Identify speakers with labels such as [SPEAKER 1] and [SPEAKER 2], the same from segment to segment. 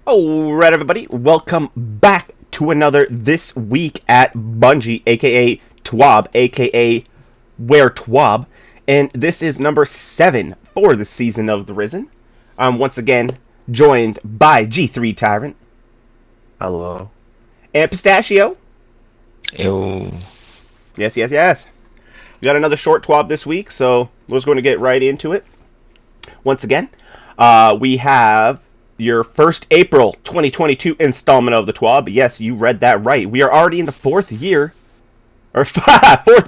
[SPEAKER 1] Alright, everybody, welcome back to another This Week at Bungie, aka TWAB, aka Where TWAB, and this is number 7 for the Season of the Risen. I'm once again joined by G3 Tyrant.
[SPEAKER 2] Hello.
[SPEAKER 1] And Pistach1o.
[SPEAKER 3] Ew.
[SPEAKER 1] Yes. We got another short TWAB this week, so we're just going to get right into it. Once again, we have your first April 2022 installment of the TWAB. Yes, you read that right. We are already in the fourth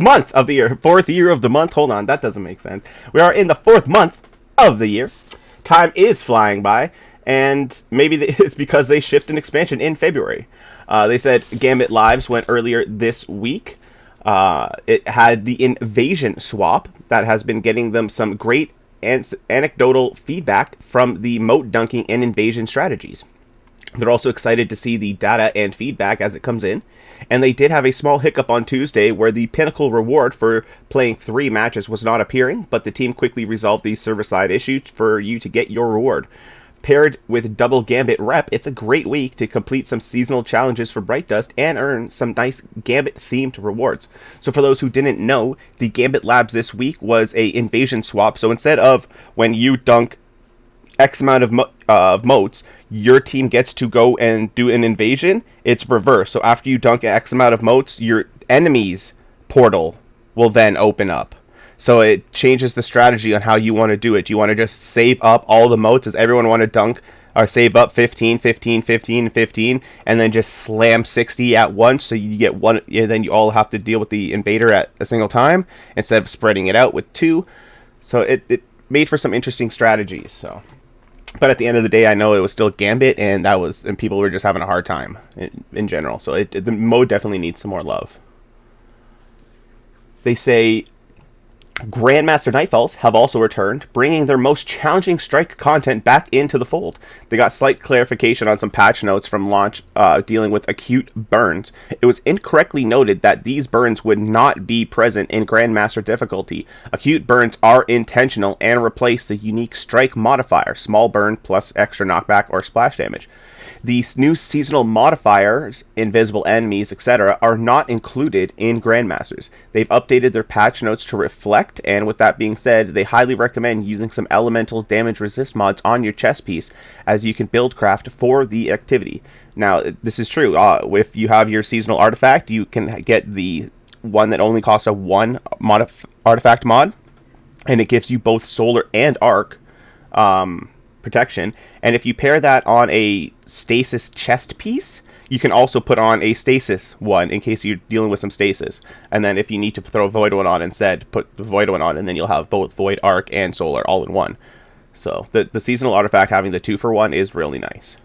[SPEAKER 1] month of the year. Fourth year of the month. Hold on, that doesn't make sense. We are in the fourth month of the year. Time is flying by, and maybe it's because they shipped an expansion in February. They said Gambit Lives went earlier this week. It had the Invasion swap that has been getting them some great and anecdotal feedback from the moat dunking and invasion strategies. They're also excited to see the data and feedback as it comes in, and they did have a small hiccup on Tuesday where the pinnacle reward for playing 3 matches was not appearing, but the team quickly resolved the server-side issues for you to get your reward. Paired with double Gambit rep, it's a great week to complete some seasonal challenges for Bright Dust and earn some nice Gambit-themed rewards. So for those who didn't know, the Gambit Labs this week was a invasion swap. So instead of when you dunk X amount of moats, your team gets to go and do an invasion, it's reverse. So after you dunk X amount of moats, your enemy's portal will then open up. So it changes the strategy on how you want to do it. Do you want to just save up all the moats? Does everyone want to dunk or save up 15, 15, 15, 15, and then just slam 60 at once so you get one, and then you all have to deal with the invader at a single time instead of spreading it out with 2. So it made for some interesting strategies. So, but at the end of the day, I know it was still Gambit, and people were just having a hard time in general. So the mode definitely needs some more love. They say Grandmaster Nightfalls have also returned, bringing their most challenging strike content back into the fold. They got slight clarification on some patch notes from launch dealing with acute burns. It was incorrectly noted that these burns would not be present in Grandmaster difficulty. Acute burns are intentional and replace the unique strike modifier, small burn plus extra knockback or splash damage. These new seasonal modifiers, invisible enemies, etc., are not included in Grandmasters. They've updated their patch notes to reflect, and with that being said, they highly recommend using some elemental damage resist mods on your chess piece as you can build craft for the activity. Now, this is true. If you have your seasonal artifact, you can get the one that only costs a 1 artifact mod, and it gives you both solar and arc protection. And if you pair that on a stasis chest piece, you can also put on a stasis one in case you're dealing with some stasis. And then if you need to throw a void one on instead, put the void one on, and then you'll have both void, arc, and solar all in one. So the seasonal artifact having the 2-for-1 is really nice.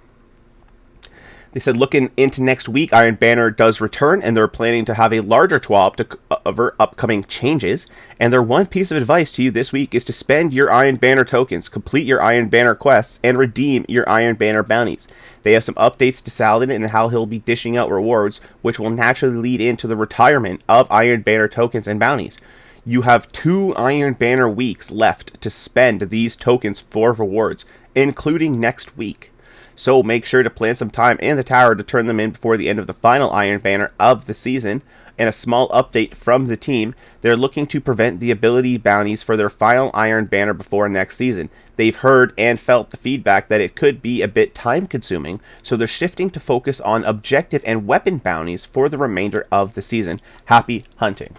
[SPEAKER 1] They said looking into next week, Iron Banner does return, and they're planning to have a larger TWAB to avert upcoming changes. And their one piece of advice to you this week is to spend your Iron Banner tokens, complete your Iron Banner quests, and redeem your Iron Banner bounties. They have some updates to Saladin and how he'll be dishing out rewards, which will naturally lead into the retirement of Iron Banner tokens and bounties. You have 2 Iron Banner weeks left to spend these tokens for rewards, including next week. So make sure to plan some time in the tower to turn them in before the end of the final Iron Banner of the season. And a small update from the team, they're looking to prevent the ability bounties for their final Iron Banner before next season. They've heard and felt the feedback that it could be a bit time consuming, so they're shifting to focus on objective and weapon bounties for the remainder of the season. Happy hunting.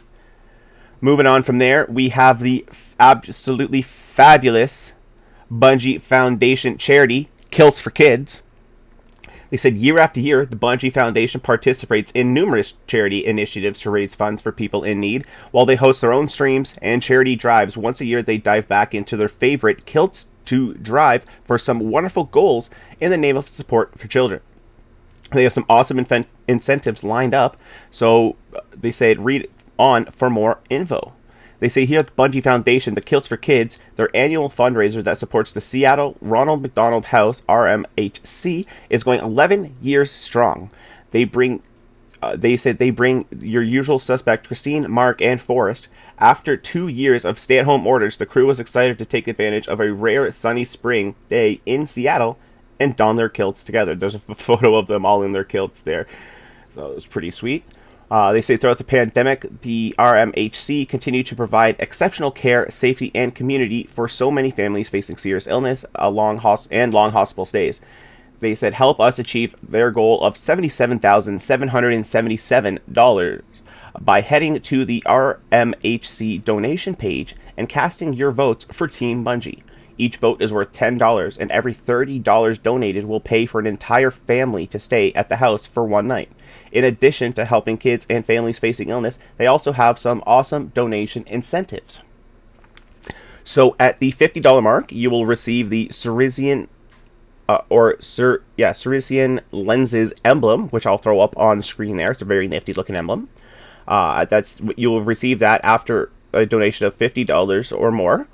[SPEAKER 1] Moving on from there, we have the absolutely fabulous Bungie Foundation charity, Kilts for Kids. They said year after year, the Bungie Foundation participates in numerous charity initiatives to raise funds for people in need. While they host their own streams and charity drives, once a year they dive back into their favorite Kilts to drive for some wonderful goals in the name of support for children. They have some awesome incentives lined up, so they said read on for more info. They say here at the Bungie Foundation, the Kilts for Kids, their annual fundraiser that supports the Seattle Ronald McDonald House, RMHC, is going 11 years strong. They said they bring your usual suspect, Christine, Mark, and Forrest. After 2 years of stay-at-home orders, the crew was excited to take advantage of a rare sunny spring day in Seattle and don their kilts together. There's a photo of them all in their kilts there. So it was pretty sweet. They say throughout the pandemic, the RMHC continued to provide exceptional care, safety, and community for so many families facing serious illness, long hospital stays. They said help us achieve their goal of $77,777 by heading to the RMHC donation page and casting your votes for Team Bungie. Each vote is worth $10, and every $30 donated will pay for an entire family to stay at the house for one night. In addition to helping kids and families facing illness, they also have some awesome donation incentives. So at the $50 mark, you will receive the Cerisian Lenses emblem, which I'll throw up on screen there. It's a very nifty looking emblem. You will receive that after a donation of $50 or more.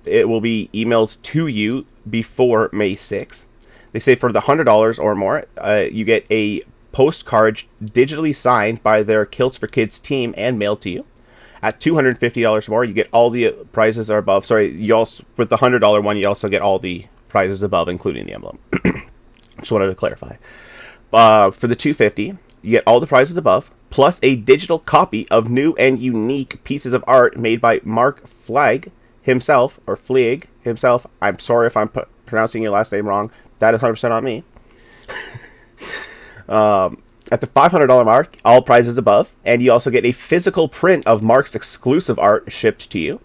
[SPEAKER 1] It will be emailed to you before May 6th. They say for the $100 or more, you get a postcard digitally signed by their Kilts for Kids team and mailed to you. At $250 more, you get all the prizes are above. Sorry, you also, with the $100 one, you also get all the prizes above, including the emblem. Just wanted to clarify. For the $250, you get all the prizes above, plus a digital copy of new and unique pieces of art made by Mark Flag himself, or Fleig himself. I'm sorry if I'm pronouncing your last name wrong. That is 100% on me. At the $500 mark, all prizes above, and you also get a physical print of Mark's exclusive art shipped to you.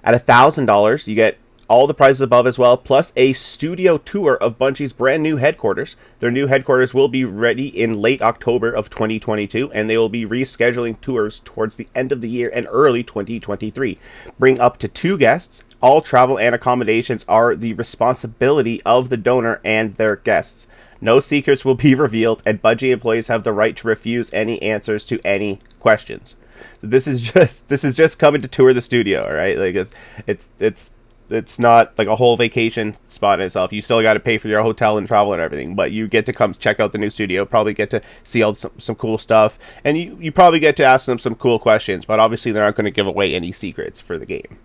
[SPEAKER 1] At $1,000, you get all the prizes above as well, plus a studio tour of Bungie's brand new headquarters. Their new headquarters will be ready in late October of 2022, and they will be rescheduling tours towards the end of the year and early 2023. Bring up to 2 guests. All travel and accommodations are the responsibility of the donor and their guests. No secrets will be revealed, and Bungie employees have the right to refuse any answers to any questions. So this is just coming to tour the studio, all right? Like it's not like a whole vacation spot in itself. You still got to pay for your hotel and travel and everything, but you get to come check out the new studio, probably get to see all some cool stuff, and you probably get to ask them some cool questions, but obviously they're not going to give away any secrets for the game.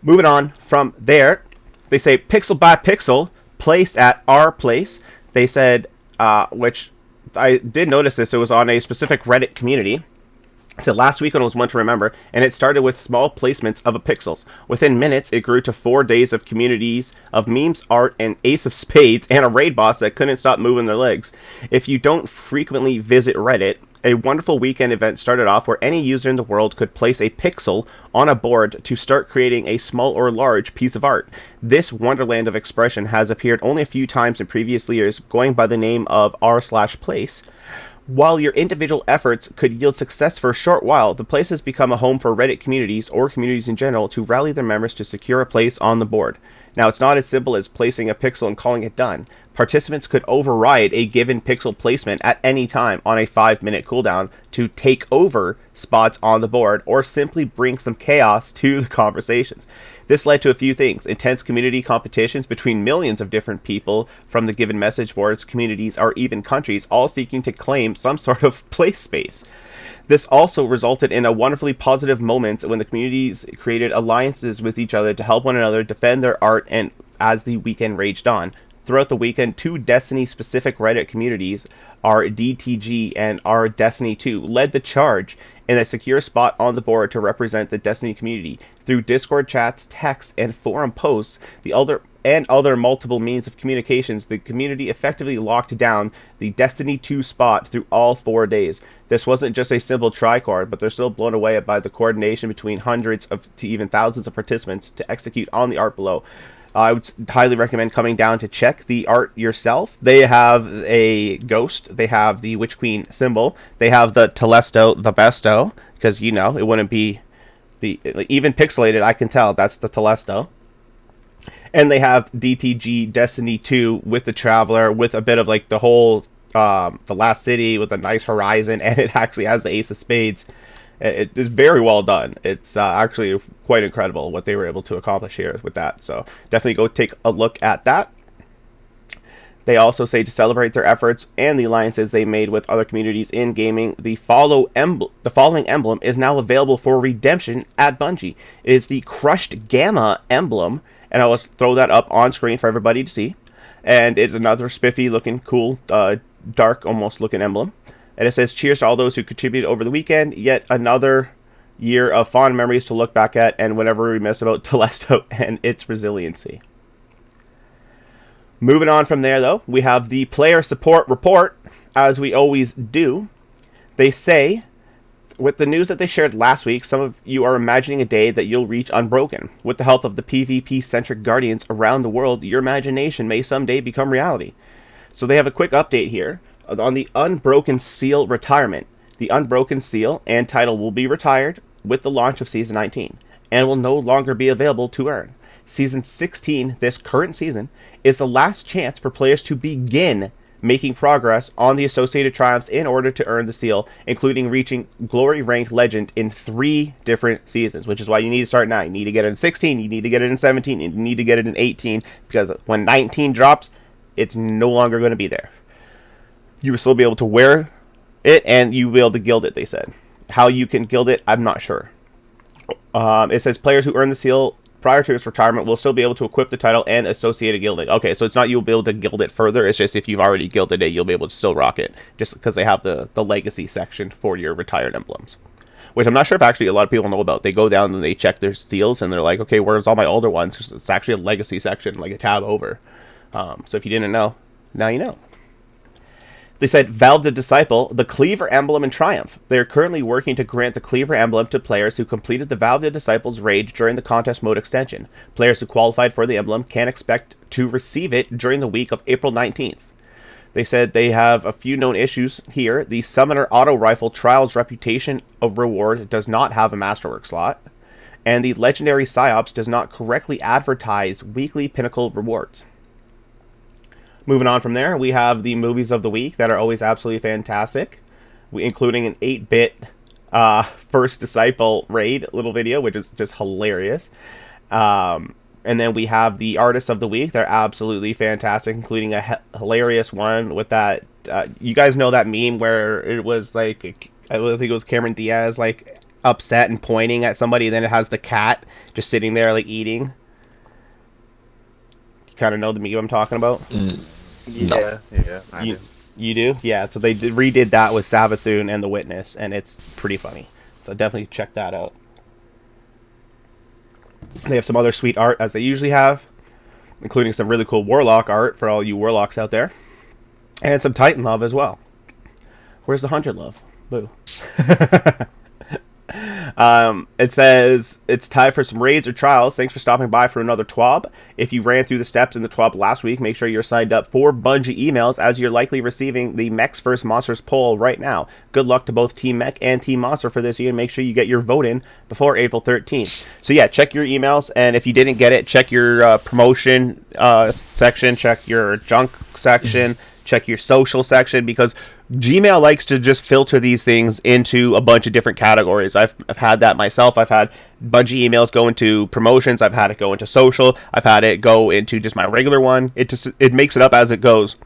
[SPEAKER 1] Moving on from there, they say pixel by pixel, place at our place. They said, which I did notice this, it was on a specific Reddit community. So last weekend was one to remember, and it started with small placements of pixels. Within minutes, it grew to 4 days of communities of memes, art, and ace of spades, and a raid boss that couldn't stop moving their legs. If you don't frequently visit Reddit, a wonderful weekend event started off where any user in the world could place a pixel on a board to start creating a small or large piece of art. This wonderland of expression has appeared only a few times in previous years, going by the name of r/place. While your individual efforts could yield success for a short while, the place has become a home for Reddit communities, or communities in general, to rally their members to secure a place on the board. Now, it's not as simple as placing a pixel and calling it done. Participants could override a given pixel placement at any time on a 5-minute cooldown to take over spots on the board, or simply bring some chaos to the conversations. This led to a few things: intense community competitions between millions of different people from the given message boards, communities, or even countries, all seeking to claim some sort of place space. This also resulted in a wonderfully positive moment when the communities created alliances with each other to help one another defend their art, and as the weekend raged on. Throughout the weekend, 2 Destiny-specific Reddit communities, our DTG and our Destiny 2, led the charge in a secure spot on the board to represent the Destiny community. Through Discord chats, texts, and forum posts, other multiple means of communications, the community effectively locked down the Destiny 2 spot through all 4 days. This wasn't just a simple tricord, but they're still blown away by the coordination between hundreds to even thousands of participants to execute on the art below. I would highly recommend coming down to check the art yourself. They have a ghost. They have the Witch Queen symbol. They have the Telesto, the Besto, because, you know, it wouldn't be even pixelated. I can tell that's the Telesto. And they have DTG Destiny 2 with the Traveler, with a bit of like the whole the last city with a nice horizon, and it actually has the Ace of Spades. It is very well done. It's actually quite incredible what they were able to accomplish here with that. So definitely go take a look at that. They also say to celebrate their efforts and the alliances they made with other communities in gaming, the following emblem is now available for redemption at Bungie. It is the Crushed Gamma emblem, and I will throw that up on screen for everybody to see. And it's another spiffy looking cool, dark almost looking emblem. And it says, cheers to all those who contributed over the weekend. Yet another year of fond memories to look back at, and whatever we miss about Telesto and its resiliency. Moving on from there, though, we have the player support report, as we always do. They say, with the news that they shared last week, some of you are imagining a day that you'll reach Unbroken. With the help of the PvP-centric guardians around the world, your imagination may someday become reality. So they have a quick update here on the Unbroken Seal retirement. The Unbroken Seal and title will be retired with the launch of Season 19, and will no longer be available to earn. Season 16, this current season, is the last chance for players to begin making progress on the associated triumphs in order to earn the seal, including reaching Glory Ranked Legend in 3 different seasons, which is why you need to start now. You need to get it in 16, you need to get it in 17, and you need to get it in 18, because when 19 drops, it's no longer going to be there. You will still be able to wear it, and you will be able to guild it, they said. How you can guild it, I'm not sure. It says players who earn the seal prior to its retirement will still be able to equip the title and associated gilding. Okay, so it's not you'll be able to gild it further, it's just if you've already gilded it, you'll be able to still rock it, just because they have the legacy section for your retired emblems. Which I'm not sure if actually a lot of people know about. They go down and they check their seals, and they're like, okay, where's all my older ones? It's actually a legacy section, like a tab over. So if you didn't know, now you know. They said, Valve the Disciple, the Cleaver Emblem and Triumph. They are currently working to grant the Cleaver Emblem to players who completed the Valve the Disciple's raid during the contest mode extension. Players who qualified for the emblem can expect to receive it during the week of April 19th. They said they have a few known issues here. The Summoner Auto Rifle Trials Reputation reward does not have a Masterwork slot, and the Legendary Psyops does not correctly advertise weekly Pinnacle rewards. Moving on from there, we have the movies of the week that are always absolutely fantastic, including an 8-bit First Disciple raid little video, which is just hilarious. And then we have the artists of the week. They're absolutely fantastic, including a hilarious one with that. You guys know that meme where it was like, I think it was Cameron Diaz, like upset and pointing at somebody, and then it has the cat just sitting there like eating. You kind of know the meme I'm talking about?
[SPEAKER 2] Yeah, I do.
[SPEAKER 1] You do? Yeah, so they redid that with Savathun and The Witness, and it's pretty funny. So definitely check that out. They have some other sweet art, as they usually have, including some really cool Warlock art for all you Warlocks out there. And some Titan love as well. Where's the Hunter love? Boo. It says it's time for some raids or trials. Thanks for stopping by for another TWAB. If you ran through the steps in the TWAB last week, make sure you're signed up for Bungie emails, as you're likely receiving the Mech's First Monsters poll right now. Good luck to both TeamMech and TeamMonster for this year, and make sure you get your vote in before April 13th. So yeah, check your emails, and if you didn't get it, check your promotion section, check your junk section, check your social section, because Gmail likes to just filter these things into a bunch of different categories. I've had that myself. I've had Bungie emails go into promotions. I've had it go into social. I've had it go into just my regular one. It makes it up as it goes.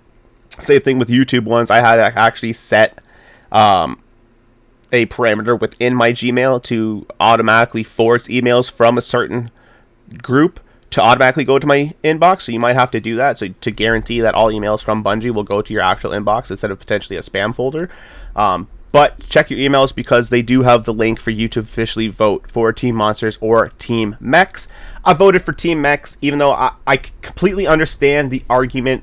[SPEAKER 1] Same thing with YouTube ones. I had to actually set a parameter within my Gmail to automatically force emails from a certain group to automatically go to my inbox, so you might have to do that, so to guarantee that all emails from Bungie will go to your actual inbox instead of potentially a spam folder. But check your emails, because they do have the link for you to officially vote for TeamMonsters or TeamMechs. I voted for TeamMechs, even though I completely understand the argument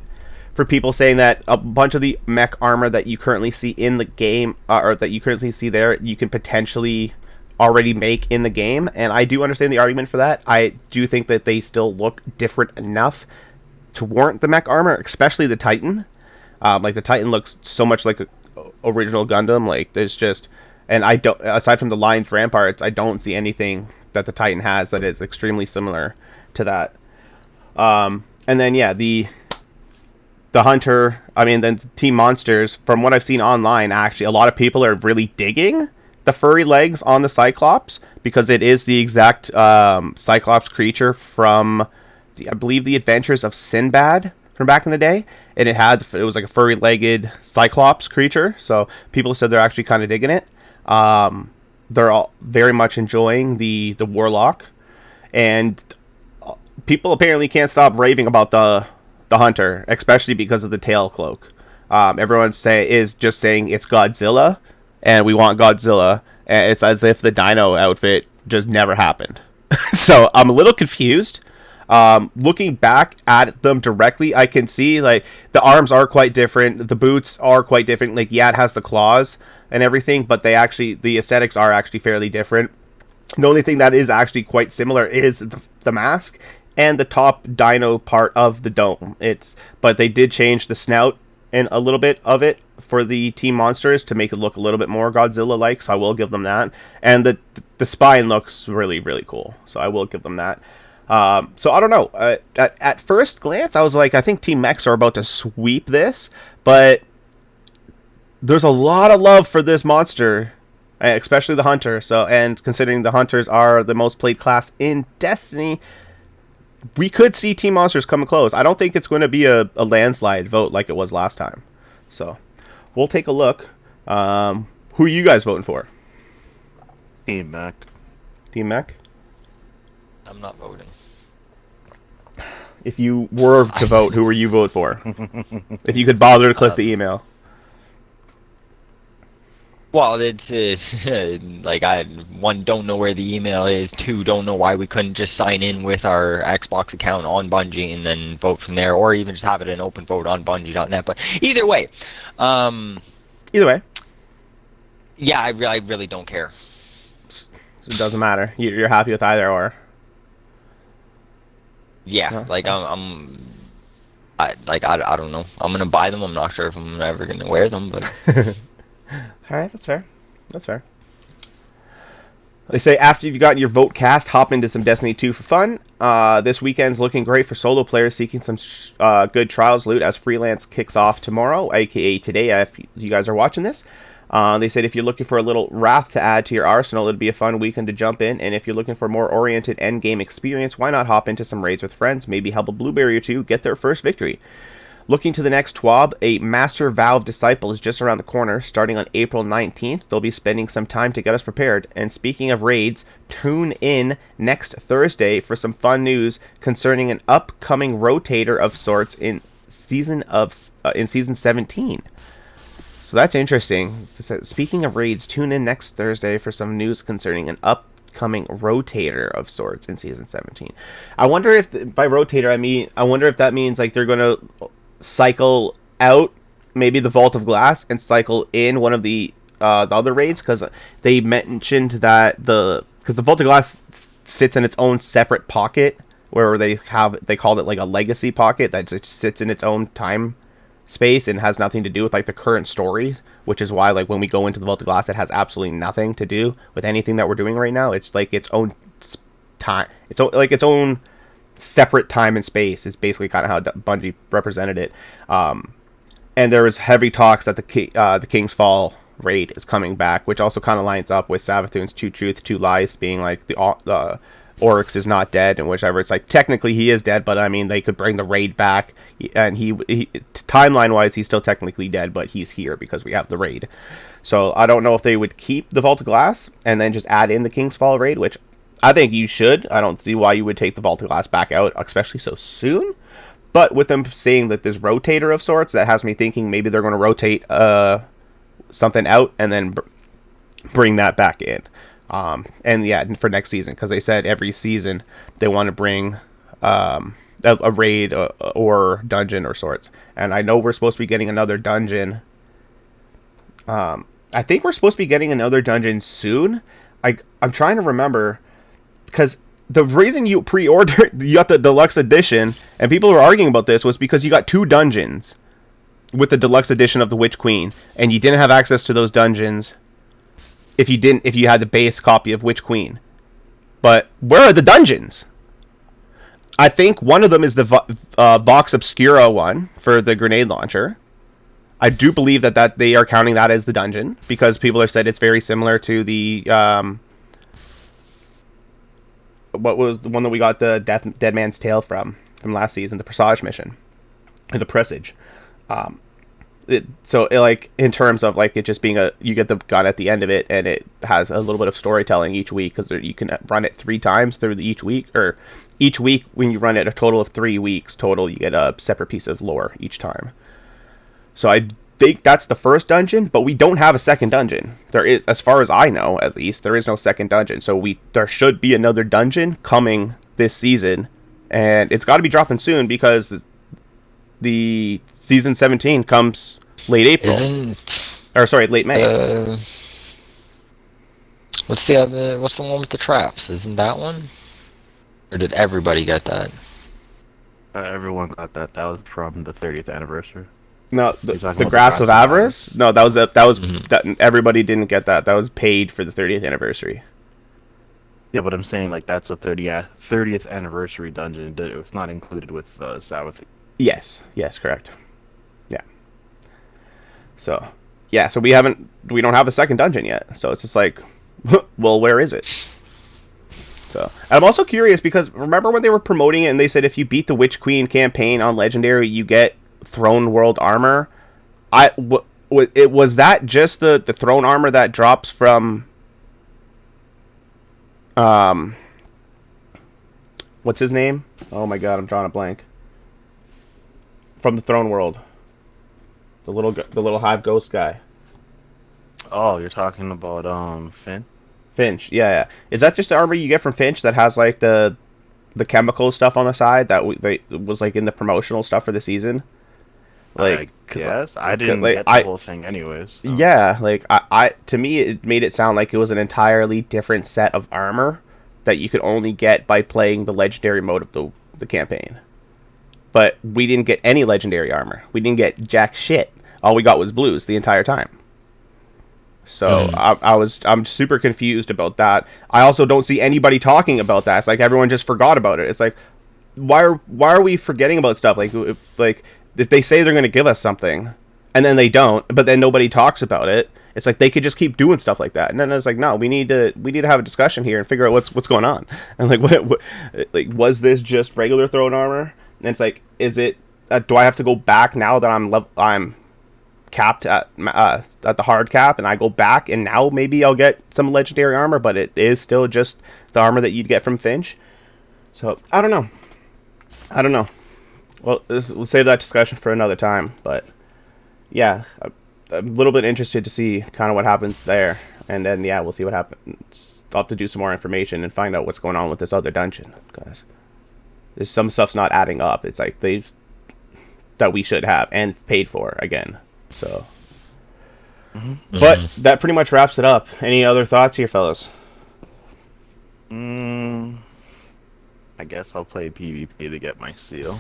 [SPEAKER 1] for people saying that a bunch of the mech armor that you currently see in the game, or that you currently see there, you can potentially already make in the game, and I do understand the argument for that. I do think that they still look different enough to warrant the mech armor, especially the Titan. Like the Titan looks so much like a original Gundam. Like there's just, and I don't, aside from the Lion's Ramparts, I don't see anything that the Titan has that is extremely similar to that. And then yeah, the Hunter, I mean, then TeamMonsters, from what I've seen online, actually a lot of people are really digging the furry legs on the Cyclops, because it is the exact Cyclops creature from I believe the Adventures of Sinbad from back in the day, and it was like a furry legged Cyclops creature, so people said they're actually kind of digging it. They're all very much enjoying the Warlock, and people apparently can't stop raving about the hunter, especially because of the tail cloak. Everyone is just saying it's Godzilla, and we want Godzilla, and it's as if the Dino outfit just never happened. So I'm a little confused. Looking back at them directly, I can see like the arms are quite different, the boots are quite different. Like, yeah, it has the claws and everything, but the aesthetics are actually fairly different. The only thing that is actually quite similar is the mask and the top dino part of the dome. But they did change the snout and a little bit of it for the TeamMonsters to make it look a little bit more Godzilla-like, so I will give them that. And the spine looks really, really cool, so I will give them that. So I don't know. At first glance, I was like, I think TeamMechs are about to sweep this, but there's a lot of love for this monster, especially the Hunter. So, and considering the Hunters are the most played class in Destiny, we could see TeamMonsters come close. I don't think it's going to be a landslide vote like it was last time. So, we'll take a look. Who are you guys voting for?
[SPEAKER 2] TeamMech.
[SPEAKER 1] TeamMech?
[SPEAKER 3] I'm not voting.
[SPEAKER 1] If you were to vote, who were you vote for? If you could bother to click the email.
[SPEAKER 3] Well, it's like one, don't know where the email is. Two, don't know why we couldn't just sign in with our Xbox account on Bungie and then vote from there, or even just have it an open vote on Bungie.net. But either way, yeah, I really don't care.
[SPEAKER 1] So it doesn't matter. You're happy with either or.
[SPEAKER 3] Yeah,
[SPEAKER 1] No?
[SPEAKER 3] like I don't know. I'm gonna buy them. I'm not sure if I'm ever gonna wear them, but.
[SPEAKER 1] All right, that's fair. That's fair. They say after you've gotten your vote cast, hop into some Destiny 2 for fun. This weekend's looking great for solo players seeking some good trials loot as freelance kicks off tomorrow, aka today, if you guys are watching this. They said if you're looking for a little wrath to add to your arsenal, it'd be a fun weekend to jump in. And if you're looking for a more oriented endgame experience, why not hop into some raids with friends? Maybe help a blueberry or two get their first victory. Looking to the next TWAB, a Master Valve Disciple is just around the corner. Starting on April 19th, they'll be spending some time to get us prepared. And speaking of raids, tune in next Thursday for some fun news concerning an upcoming rotator of sorts in season 17. So that's interesting. Speaking of raids, tune in next Thursday for some news concerning an upcoming rotator of sorts in season 17. I wonder if by rotator I wonder if that means like they're going to cycle out maybe the Vault of Glass and cycle in one of the other raids, because they mentioned that because the Vault of Glass sits in its own separate pocket where they called it like a legacy pocket that just sits in its own time space and has nothing to do with like the current story, which is why like when we go into the Vault of Glass, it has absolutely nothing to do with anything that we're doing right now. It's like its own time. It's like its own separate time and space is basically kind of how Bungie represented it. And there was heavy talks that the King's Fall raid is coming back, which also kind of lines up with Savathun's Two Truths, Two Lies being like the Oryx is not dead, and whichever, it's like technically he is dead, but I mean they could bring the raid back, and he timeline wise he's still technically dead, but he's here because we have the raid. So I don't know if they would keep the Vault of Glass and then just add in the King's Fall raid, which I think you should. I don't see why you would take the Vault of Glass back out, especially so soon. But with them saying that this rotator of sorts, that has me thinking maybe they're going to rotate something out and then bring that back in. And yeah, for next season, because they said every season they want to bring a raid or dungeon or sorts. And I know we're supposed to be getting another dungeon. I think we're supposed to be getting another dungeon soon. I'm trying to remember, because the reason you pre-ordered, you got the deluxe edition, and people were arguing about this, was because you got 2 dungeons with the deluxe edition of the Witch Queen, and you didn't have access to those dungeons if you had the base copy of Witch Queen. But where are the dungeons? I think one of them is the Vox Obscura one for the grenade launcher. I do believe that they are counting that as the dungeon, because people have said it's very similar to the what was the one that we got the Dead Man's Tale from last season, the Presage mission, or the Presage. like in terms of like it just being you get the gun at the end of it, and it has a little bit of storytelling each week, because you can run it 3 times through each week, or each week when you run it a total of 3 weeks total, you get a separate piece of lore each time. So I think that's the first dungeon, but we don't have a second dungeon. There is, as far as I know, at least, there is no second dungeon. So there should be another dungeon coming this season, and it's got to be dropping soon, because the season 17 comes late April. Late May.
[SPEAKER 3] What's the one with the traps? Isn't that one? Or did everybody get that?
[SPEAKER 2] Everyone got that. That was from the 30th anniversary.
[SPEAKER 1] No, the Grasp of Avarice? No, that everybody didn't get that. That was paid for the 30th anniversary.
[SPEAKER 2] Yeah, but I'm saying like that's a 30th anniversary dungeon. It was not included with Sabbath.
[SPEAKER 1] Yes, correct. Yeah. So we don't have a second dungeon yet. So it's just like, well, where is it? So I'm also curious, because remember when they were promoting it and they said if you beat the Witch Queen campaign on Legendary, you get Throne World armor. Was that just the throne armor that drops from what's his name? Oh my god, I'm drawing a blank. From the Throne World, the little hive ghost guy.
[SPEAKER 2] Oh, you're talking about
[SPEAKER 1] Finch, yeah. Is that just the armor you get from Finch that has like the chemical stuff on the side that was like in the promotional stuff for the season? Like,
[SPEAKER 2] yes, I didn't get the whole thing anyways. So.
[SPEAKER 1] Yeah, like I to me it made it sound like it was an entirely different set of armor that you could only get by playing the legendary mode of the campaign. But we didn't get any legendary armor. We didn't get jack shit. All we got was blues the entire time. So I'm super confused about that. I also don't see anybody talking about that. It's like everyone just forgot about it. It's like, why are we forgetting about stuff? Like if they say they're going to give us something, and then they don't, but then nobody talks about it. It's like they could just keep doing stuff like that. And then it's like, no, we need to have a discussion here and figure out what's going on. And like, what was this just regular throne armor? And it's like, is it? Do I have to go back now that I'm capped at the hard cap, and I go back and now maybe I'll get some legendary armor, but it is still just the armor that you'd get from Finch. So I don't know. Well, we'll save that discussion for another time, but yeah, I'm a little bit interested to see kind of what happens there, and then we'll see what happens. I'll have to do some more information and find out what's going on with this other dungeon, because there's some stuff's not adding up. It's like that we should have and paid for again. So, but that pretty much wraps it up. Any other thoughts here, fellas?
[SPEAKER 2] I guess I'll play PvP to get my seal.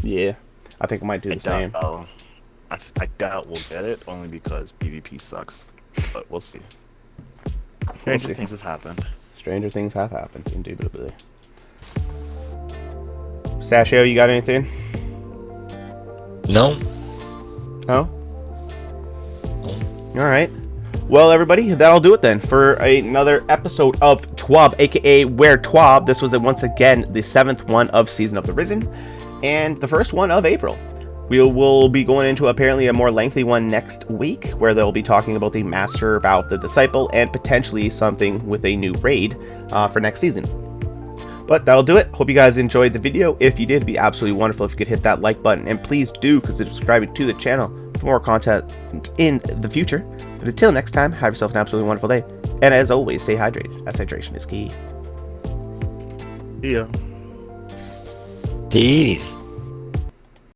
[SPEAKER 1] Yeah, I think I might do the same.
[SPEAKER 2] I doubt we'll get it, only because PvP sucks. But we'll see. Stranger things have happened.
[SPEAKER 1] Stranger things have happened, indubitably. Sashio, you got anything?
[SPEAKER 3] No.
[SPEAKER 1] Oh? Alright. Well, everybody, that'll do it then for another episode of TWAB, aka Where TWAB. This was once again the 7th one of Season of the Risen, and the first one of April. We will be going into apparently a more lengthy one next week, where they'll be talking about the Master, about the Disciple, and potentially something with a new raid for next season. But that'll do it. Hope you guys enjoyed the video. If you did, it'd be absolutely wonderful if you could hit that like button. And please do consider subscribing to the channel for more content in the future. But until next time, have yourself an absolutely wonderful day. And as always, stay hydrated, as hydration is key.
[SPEAKER 2] Yeah.
[SPEAKER 3] Peace.